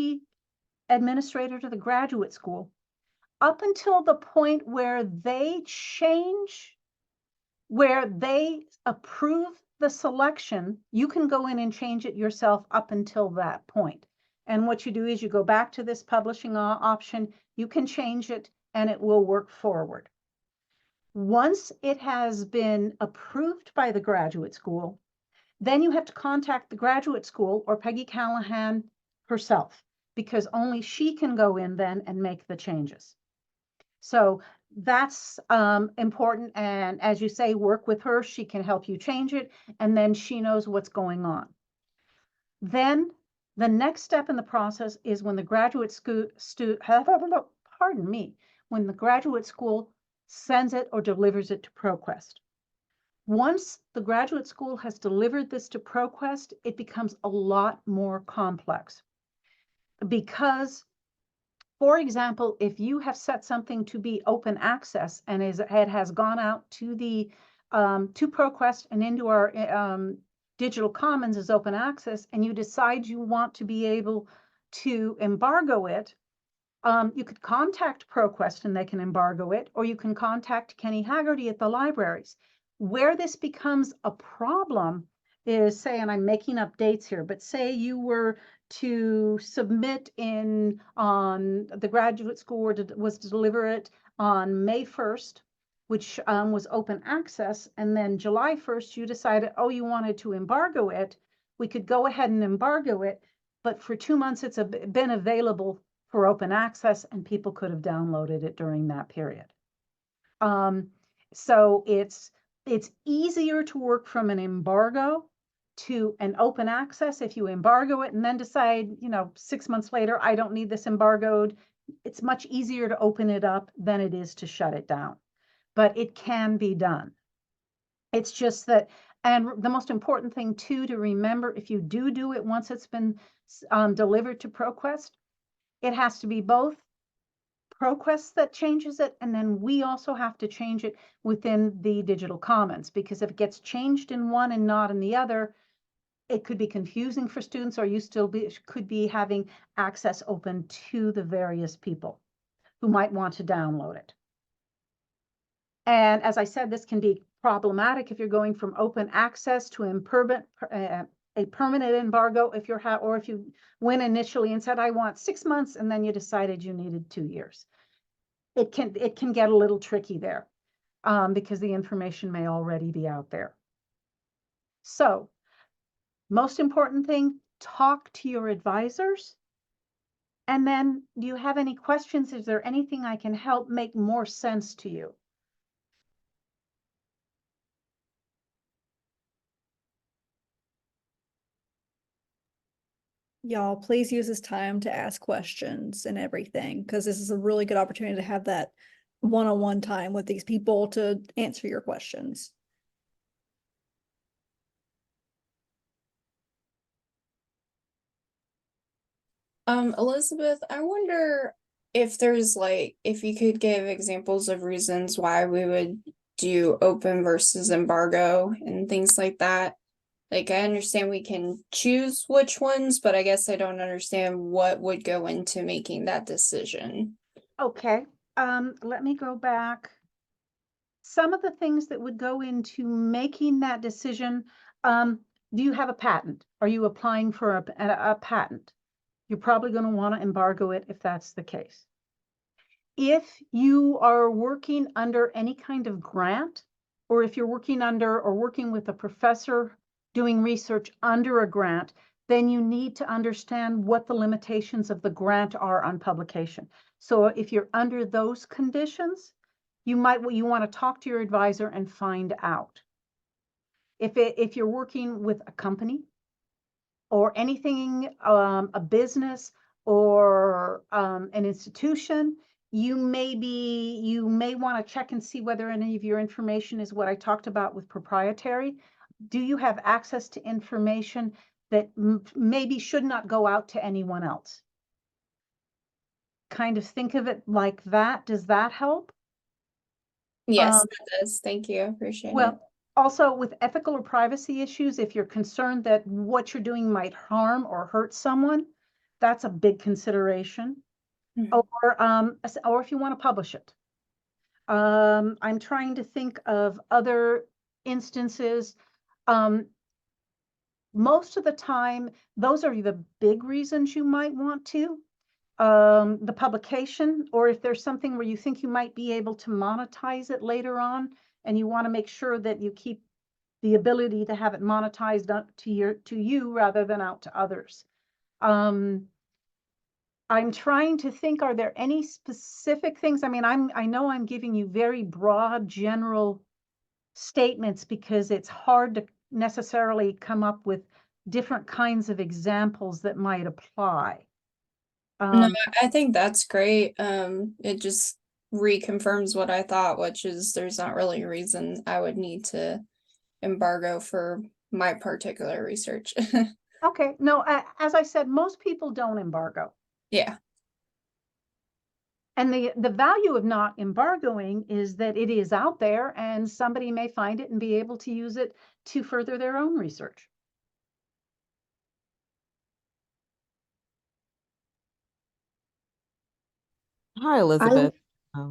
administrator to the graduate school up until the point where they approve the selection. You can go in and change it yourself up until that point. And what you do is you go back to this publishing option, you can change it, and it will work forward. Once it has been approved by the graduate school, then you have to contact the graduate school or Peggy Callahan herself, because only she can go in then and make the changes. So that's important. And as you say, work with her. She can help you change it, and then she knows what's going on. Then the next step in the process is when the graduate school, when the graduate school sends it or delivers it to ProQuest. Once the graduate school has delivered this to ProQuest, it becomes a lot more complex. Because, for example, if you have set something to be open access and it has gone out to the to ProQuest and into our Digital Commons as open access, and you decide you want to be able to embargo it, you could contact ProQuest and they can embargo it, or you can contact Kenny Haggerty at the libraries. Where this becomes a problem is, say, and I'm making up dates here, but say you were to submit on the graduate school was to deliver it on May 1st, which was open access, and then July 1st, you decided, oh, you wanted to embargo it. We could go ahead and embargo it, but for 2 months, it's been available for open access, and people could have downloaded it during that period. So it's easier to work from an embargo to an open access. If you embargo it and then decide, 6 months later, I don't need this embargoed, it's much easier to open it up than it is to shut it down. but it can be done. It's just that, and the most important thing too to remember, if you do it once it's been delivered to ProQuest, it has to be both ProQuest that changes it, and then we also have to change it within the digital commons, because if it gets changed in one and not in the other, it could be confusing for students, or you still could be having access open to the various people who might want to download it. And as I said, this can be problematic if you're going from open access to a permanent embargo, if you're or if you went initially and said, I want 6 months, and then you decided you needed 2 years. It can get a little tricky there because the information may already be out there. So, most important thing, talk to your advisors. And then, do you have any questions? Is there anything I can help make more sense to you? Y'all, please use this time to ask questions and everything, because this is a really good opportunity to have that one-on-one time with these people to answer your questions. Elizabeth, I wonder if there's if you could give examples of reasons why we would do open versus embargo and things like that. Like, I understand we can choose which ones, but I guess I don't understand what would go into making that decision. Okay, let me go back. Some of the things that would go into making that decision, do you have a patent? Are you applying for a patent? You're probably going to want to embargo it if that's the case. If you are working under any kind of grant, or if you're working under or working with a professor doing research under a grant, then you need to understand what the limitations of the grant are on publication. So if you're under those conditions, you want to talk to your advisor and find out. If you're working with a company or anything, a business or an institution, you may want to check and see whether any of your information is what I talked about with proprietary. Do you have access to information that maybe should not go out to anyone else? Kind of think of it like that. Does that help? Yes, that does. Thank you. I appreciate it. Well, also with ethical or privacy issues, if you're concerned that what you're doing might harm or hurt someone, that's a big consideration. Mhm. Or if you want to publish it. I'm trying to think of other instances. Most of the time, those are the big reasons you might want to. The publication, or if there's something where you think you might be able to monetize it later on, and you want to make sure that you keep the ability to have it monetized up to you rather than out to others. I'm trying to think, are there any specific things? I mean, I know I'm giving you very broad, general statements because it's hard to necessarily come up with different kinds of examples that might apply. No, I think that's great. It just reconfirms what I thought, which is there's not really a reason I would need to embargo for my particular research. Okay, no, as I said, most people don't embargo. Yeah. And the value of not embargoing is that it is out there and somebody may find it and be able to use it to further their own research. Hi, Elizabeth.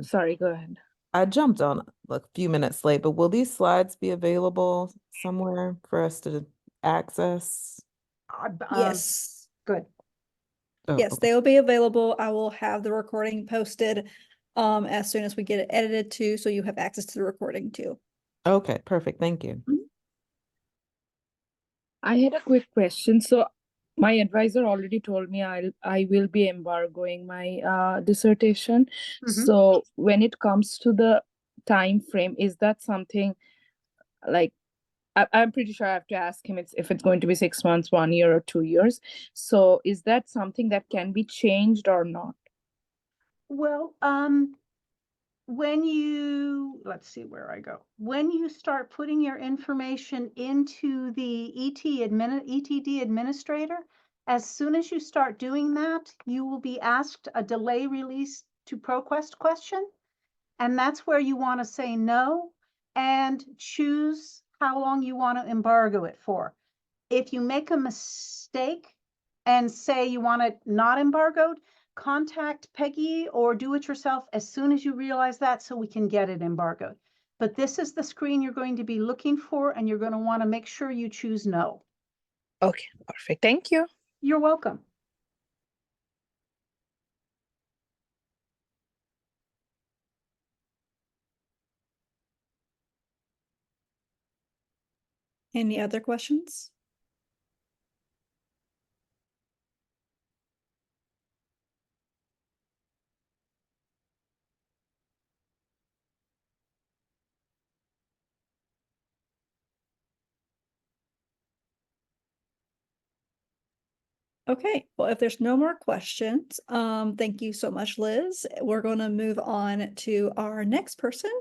Sorry, go ahead. I jumped on a few minutes late, but will these slides be available somewhere for us to access? Yes. Good. Oh, Yes, okay. they will be available. I will have the recording posted as soon as we get it edited too, so you have access to the recording too. Okay, perfect. Thank you. I had a quick question. So my advisor already told me I will be embargoing my dissertation. Mhm. So when it comes to the time frame, is that something like I'm pretty sure I have to ask him if it's going to be 6 months, 1 year, or 2 years. So is that something that can be changed or not? Well, when you, let's see where I go. When you start putting your information into the ETD administrator, as soon as you start doing that, you will be asked a delay release to ProQuest question. And that's where you want to say no and choose how long you want to embargo it for. If you make a mistake and say you want it not embargoed, contact Peggy or do it yourself as soon as you realize that so we can get it embargoed. But this is the screen you're going to be looking for, and you're going to want to make sure you choose no. Okay, perfect. Thank you. You're welcome. Any other questions? Okay, well, if there's no more questions, thank you so much, Liz. We're going to move on to our next person.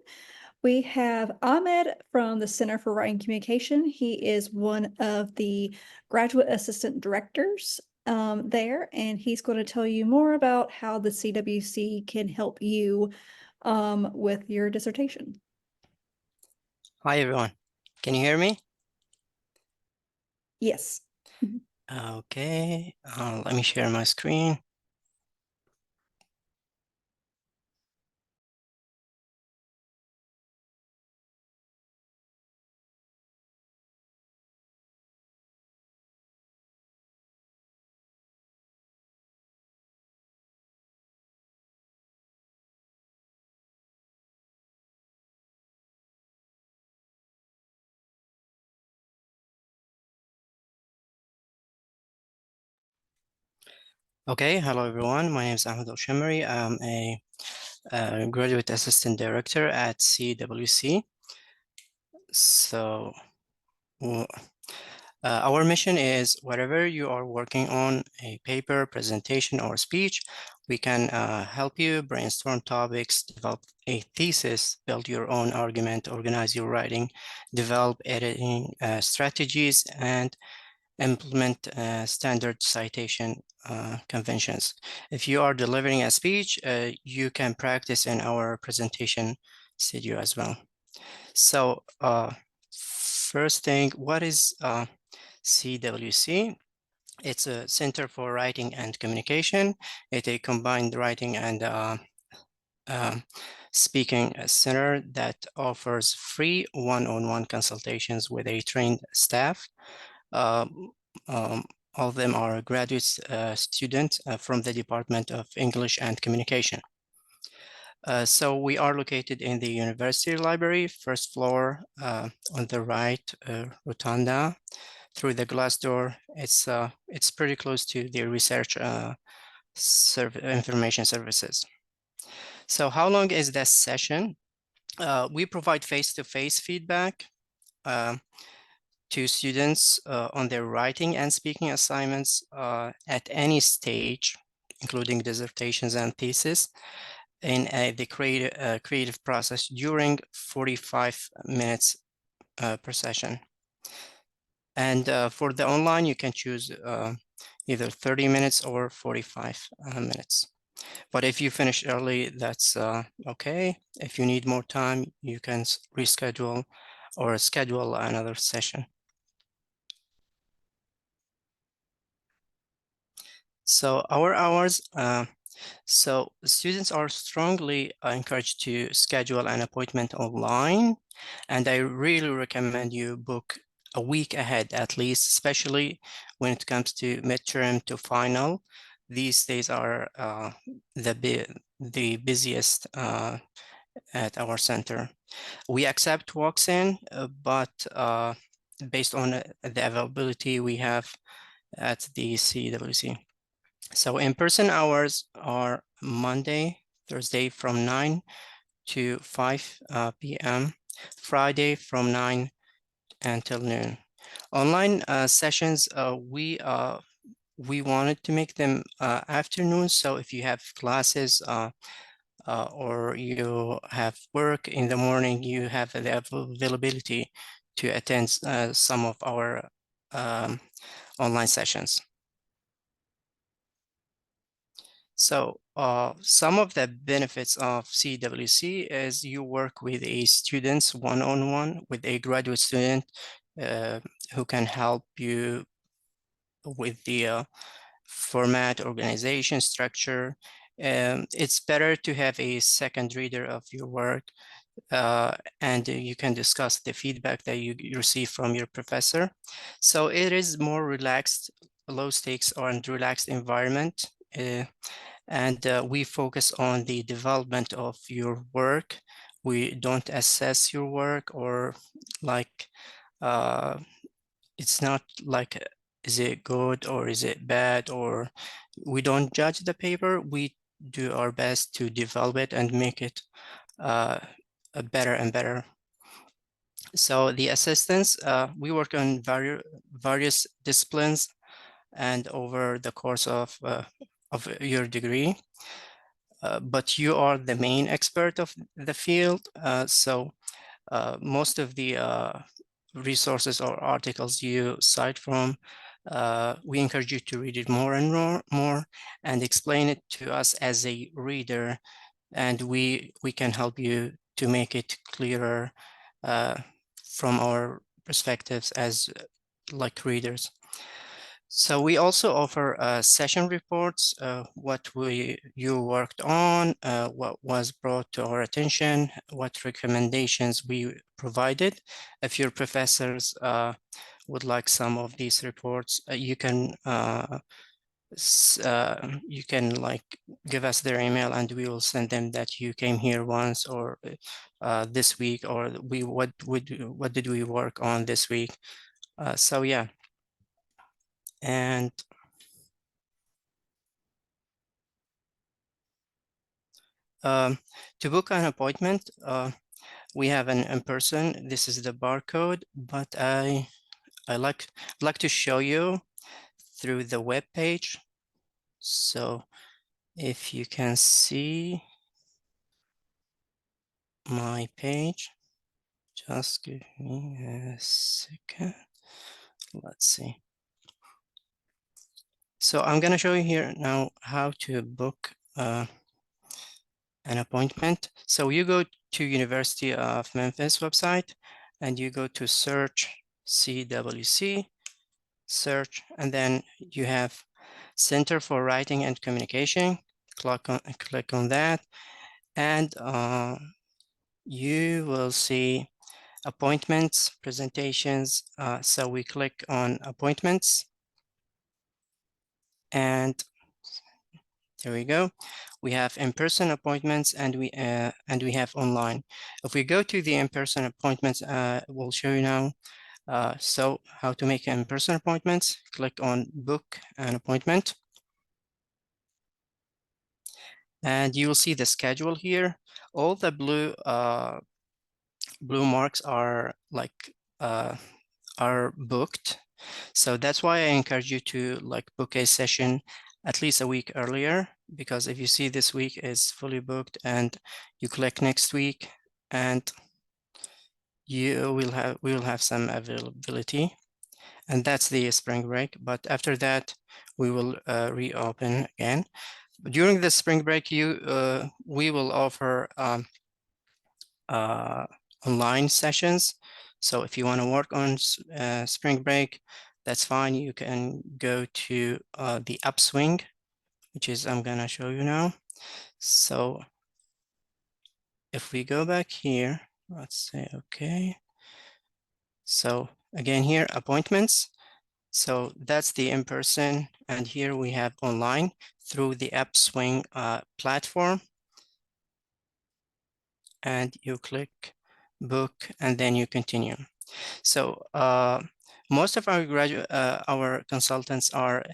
We have Ahmed from the Center for Writing Communication. He is one of the graduate assistant directors there, and he's going to tell you more about how the CWC can help you with your dissertation. Hi, everyone. Can you hear me? Yes. Okay, let me share my screen. Okay, hello everyone. My name is Ahmed Al-Shamari. I'm a graduate assistant director at CWC. So our mission is whatever you are working on, a paper, presentation, or speech, we can help you brainstorm topics, develop a thesis, build your own argument, organize your writing, develop editing strategies, and implement standard citation conventions. If you are delivering a speech, you can practice in our presentation studio as well. So first thing, what is CWC? It's a Center for Writing and Communication. It's a combined writing and speaking center that offers free one-on-one consultations with a trained staff. All of them are graduate students from the Department of English and Communication. So we are located in the University Library, first floor on the right, rotunda, through the glass door. It's pretty close to the research information services. So how long is this session? We provide face-to-face feedback to students on their writing and speaking assignments at any stage, including dissertations and thesis, in the creative process during 45 minutes per session. And for the online, you can choose either 30 minutes or 45 minutes. But if you finish early, that's okay. If you need more time, you can reschedule or schedule another session. So our hours, so students are strongly encouraged to schedule an appointment online, and I really recommend you book a week ahead at least, especially when it comes to midterm to final. These days are the busiest at our center. We accept walks-in, but based on the availability we have at the CWC. So in-person hours are Monday, Thursday from 9 to 5 p.m., Friday from 9 until noon. Online sessions, we wanted to make them afternoon. So if you have classes or you have work in the morning, you have the availability to attend some of our online sessions. So some of the benefits of CWC is you work with a students one-on-one with a graduate student who can help you with the format, organization, structure. It's better to have a second reader of your work, and you can discuss the feedback that you receive from your professor. So it is more relaxed, low stakes and relaxed environment. And we focus on the development of your work. We don't assess your work or like, it's not like, is it good or is it bad, or we don't judge the paper. We do our best to develop it and make it better and better. So the assistants, we work on various disciplines and over the course of your degree. But you are the main expert of the field. So most of the resources or articles you cite from, we encourage you to read it more and more and explain it to us as a reader, and we can help you to make it clearer from our perspectives as like readers. So we also offer session reports, what you worked on, what was brought to our attention, what recommendations we provided. If your professors would like some of these reports, you can like give us their email and we will send them that you came here once, or this week, or what did we work on this week. So yeah. And to book an appointment, we have an in-person. This is the barcode, but I like to show you through the web page. So if you can see my page, just give me a second. Let's see. So I'm gonna show you here now how to book an appointment. So you go to University of Memphis website and you go to search CWC, search, and then you have Center for Writing and Communication. Click on that, and you will see appointments, presentations. So we click on appointments, and there we go. We have in-person appointments and we have online. If we go to the in-person appointments, we'll show you now. So how to make in-person appointments, click on book an appointment. And you will see the schedule here. All the blue marks are like are booked. So that's why I encourage you to like book a session at least a week earlier, because if you see this week is fully booked and you click next week, and we will have some availability, and that's the spring break. But after that, we will reopen again. During the spring break, we will offer online sessions. So if you want to work on spring break, that's fine. You can go to the Upswing, which is I'm gonna show you now. So if we go back here, let's say, okay. So again here, appointments. So that's the in-person, and here we have online through the Upswing platform. And you click book, and then you continue. So most of our consultants are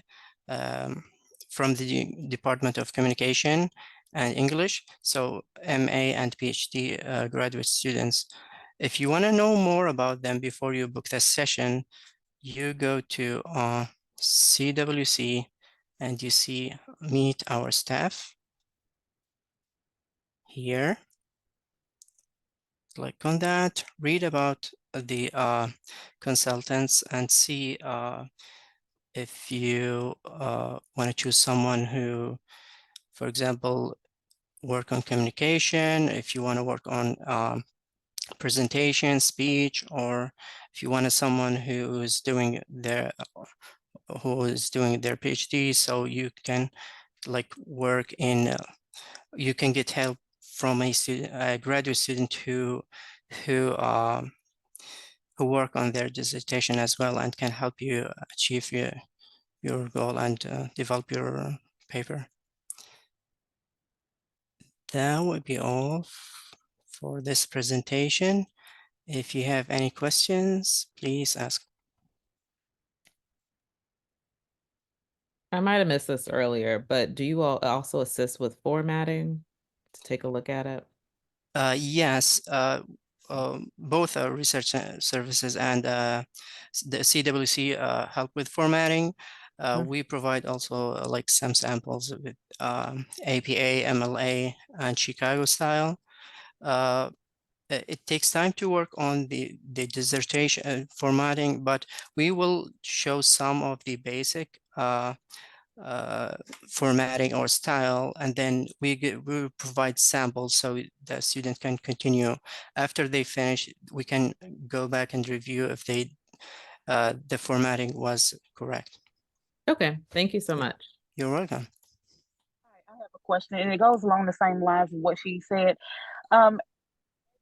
from the Department of Communication and English, so MA and PhD graduate students. If you want to know more about them before you book the session, you go to CWC and you see meet our staff here. Click on that, read about the consultants and see if you want to choose someone who, for example, work on communication, if you want to work on presentation, speech, or if you wanted someone who is doing their PhD, so you can like work in you can get help from a graduate student who work on their dissertation as well and can help you achieve your goal and develop your paper. That would be all for this presentation. If you have any questions, please ask. I might have missed this earlier, but do you all also assist with formatting to take a look at it? Yes, both research services and the CWC help with formatting. We provide also like some samples with APA, MLA, and Chicago style. It takes time to work on the dissertation formatting, but we will show some of the basic formatting or style, and then we provide samples so the student can continue. After they finish, we can go back and review if they the formatting was correct. Okay, thank you so much. You're welcome. I have a question, and it goes along the same lines of what she said. As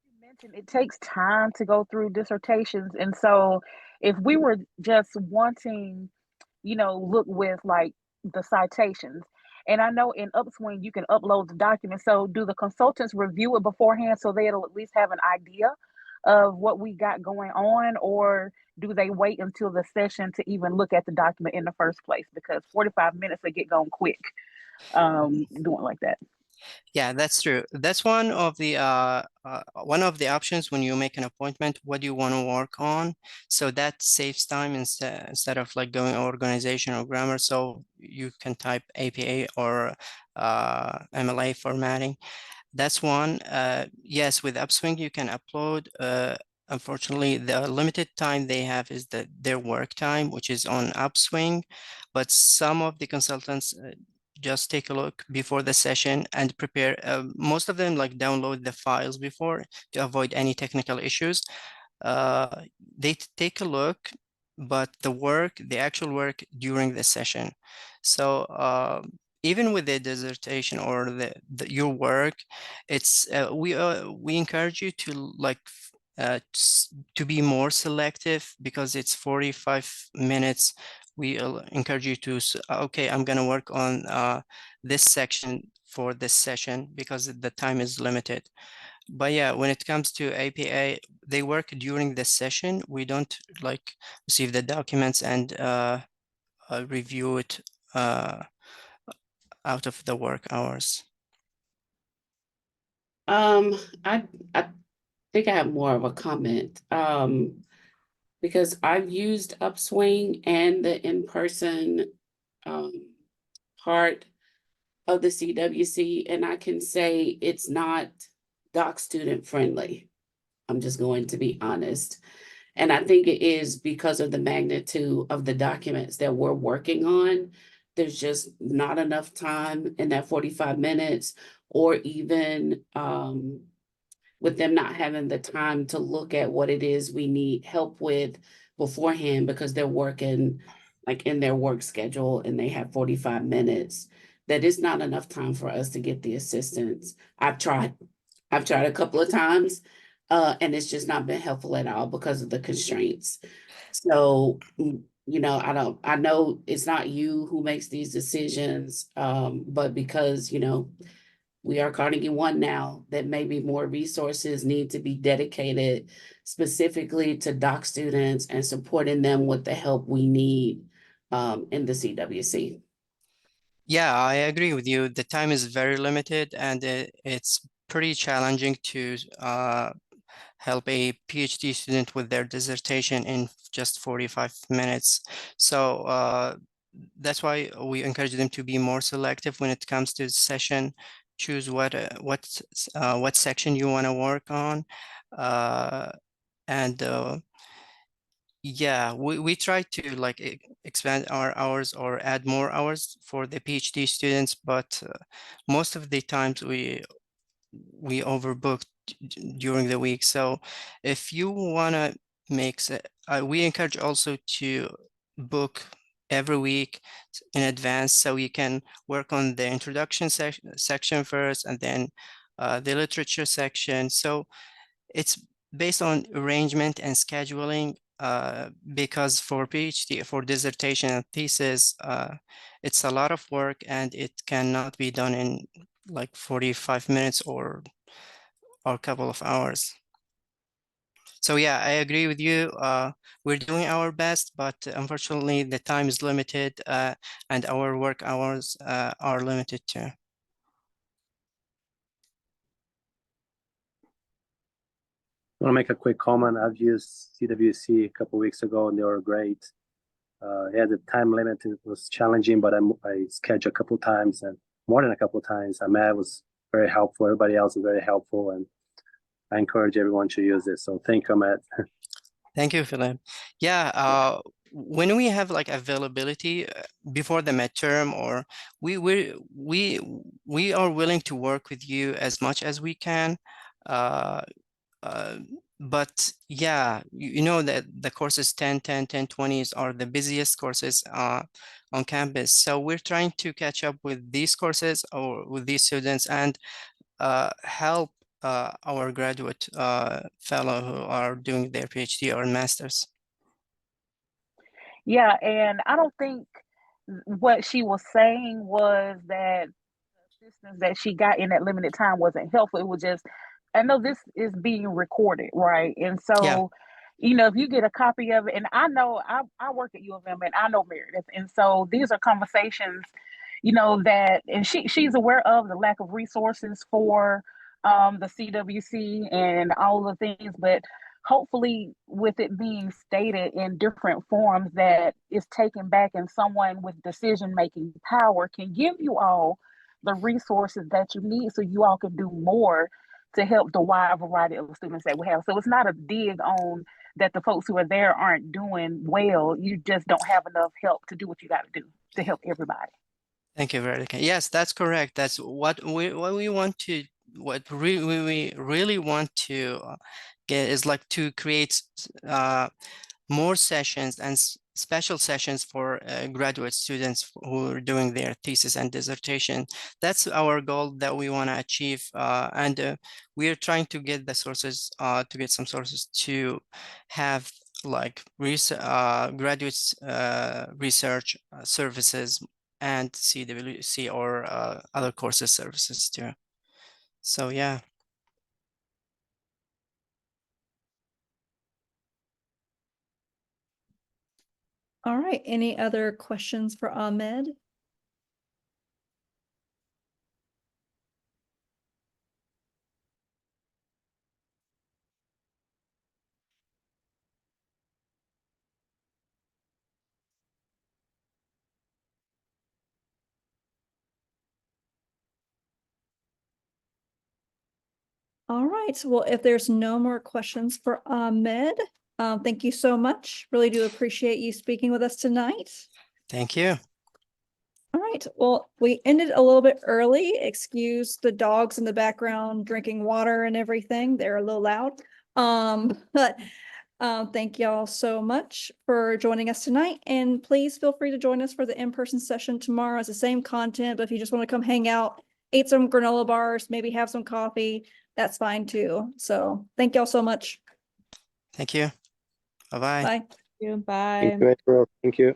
you mentioned, it takes time to go through dissertations, and so if we were just wanting, look with like the citations, and I know in Upswing you can upload the document. So do the consultants review it beforehand so they'll at least have an idea of what we got going on, or do they wait until the session to even look at the document in the first place? Because 45 minutes they get going quick doing like that. Yeah, that's true. That's one of the options when you make an appointment. What do you want to work on? So that saves time instead of like going organization or grammar. So you can type APA or MLA formatting. That's one. Yes, with Upswing you can upload. Unfortunately, the limited time they have is their work time, which is on Upswing. But some of the consultants just take a look before the session and prepare. Most of them like download the files before to avoid any technical issues. They take a look, but the actual work during the session. So even with the dissertation or your work, it's we encourage you to like to be more selective because it's 45 minutes. We encourage you to, okay, I'm going to work on this section for this session because the time is limited. But yeah, when it comes to APA, they work during the session. We don't like receive the documents and review it out of the work hours. I think I have more of a comment. Because I've used Upswing and the in-person part of the CWC, and I can say it's not doc student friendly. I'm just going to be honest. And I think it is because of the magnitude of the documents that we're working on. There's just not enough time in that 45 minutes, or even with them not having the time to look at what it is we need help with beforehand because they're working like in their work schedule and they have 45 minutes. That is not enough time for us to get the assistance. I've tried a couple of times and it's just not been helpful at all because of the constraints. So, I know it's not you who makes these decisions, but because, we are Carnegie One now, that maybe more resources need to be dedicated specifically to doc students and supporting them with the help we need in the CWC. Yeah, I agree with you. The time is very limited and it's pretty challenging to help a PhD student with their dissertation in just 45 minutes. So that's why we encourage them to be more selective when it comes to the session, choose what section you want to work on, and yeah, we try to like expand our hours or add more hours for the PhD students, but most of the times we overbook during the week. So if you want to we encourage also to book every week in advance, so you can work on the introduction section first, and then the literature section. So it's based on arrangement and scheduling, because for PhD, for dissertation and thesis, it's a lot of work, and it cannot be done in like 45 minutes or a couple of hours. So yeah, I agree with you. We're doing our best, but unfortunately the time is limited, and our work hours are limited too. I want to make a quick comment. I've used CWC a couple of weeks ago, and they were great. Yeah, the time limit was challenging, but I scheduled a couple of times, and more than a couple of times. Ahmed was very helpful. Everybody else was very helpful, and I encourage everyone to use this. So thank you, Ahmed. Thank you, Philip. Yeah, when we have like availability before the midterm, or we are willing to work with you as much as we can. But yeah, you know that the courses 10, 10, 10, 20s are the busiest courses on campus. So we're trying to catch up with these courses or with these students, and help our graduate fellow who are doing their PhD or masters. Yeah, and I don't think what she was saying was that the assistance that she got in that limited time wasn't helpful. It was just, I know this is being recorded, right? And Yeah. so, you know, if you get a copy of it, and I know I work at U of M, and I know Meredith, and so these are conversations, you know, that, and she's aware of the lack of resources for the CWC and all the things, but hopefully with it being stated in different forms that is taken back, and someone with decision-making power can give you all the resources that you need so you all can do more to help the wide variety of students that we have. So it's not a dig on that the folks who are there aren't doing well. You just don't have enough help to do what you got to do to help everybody. Thank you, Veronica. Yes, that's correct. That's what we want to, we really want to get is like to create more sessions and special sessions for graduate students who are doing their thesis and dissertation. That's our goal that we want to achieve, and we are trying to get the sources, to get some sources to have like graduates research services and CWC or other courses services too. So yeah. All right, any other questions for Ahmed? All right, well, if there's no more questions for Ahmed, thank you so much. Really do appreciate you speaking with us tonight. Thank you. All right, well, we ended a little bit early. Excuse the dogs in the background drinking water and everything. They're a little loud. But thank y'all so much for joining us tonight. And please feel free to join us for the in-person session tomorrow. It's the same content, but if you just want to come hang out, eat some granola bars, maybe have some coffee, that's fine too. So thank y'all so much. Thank you. Bye-bye. Bye. Bye. Thank you, April. Thank you.